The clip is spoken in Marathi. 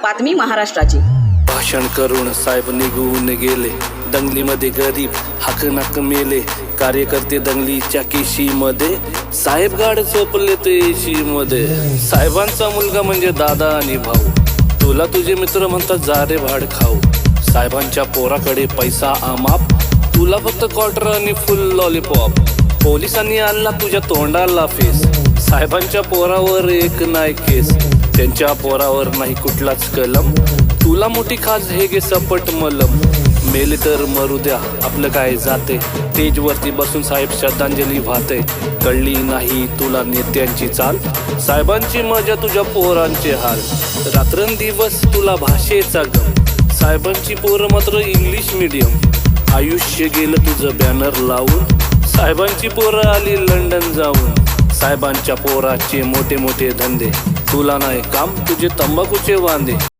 बातमी महाराष्ट्राची. भाषण करून साहेब निघून गेले, दंगलीमध्ये गरीब हाकनाक मेले. कार्यकर्ते दंगलीच्या केशीमध्ये, साहेब गाड झोपले ते एशी मध्ये. साहेबांचा मुलगा म्हणजे दादा आणि भाऊ, तुला तुझे मित्र म्हणतात जा रे भाड खाऊ. साहेबांच्या पोराकडे पैसा अमाप, तुला फक्त क्वार्टर आणि फुल लॉलीपॉप. पोलिसांनी आणला तुझ्या तोंडाला फेस, साहेबांच्या पोरावर एक नाही केस. त्यांच्या पोरावर नाही कुठलाच कलम, तुला मोठी खाज हे गे सपट मलम. मेले तर मरू द्या आपलं काय जाते, स्टेजवरती बसून साहेब श्रद्धांजली वाहते. कळली नाही तुला नेत्यांची चाल, साहेबांची मजा तुझ्या पोरांचे हाल. रात्रंदिवस तुला भाषेचा गम, साहेबांची पोरं मात्र इंग्लिश मीडियम. आयुष्य गेलं तुझं बॅनर लावून, साहेबांची पोरं आली लंडन जाऊन. साहेबांच्या पोराचे मोठे मोठे धंदे, तुला नाही काम तुझे तंबाखूचे वांदे.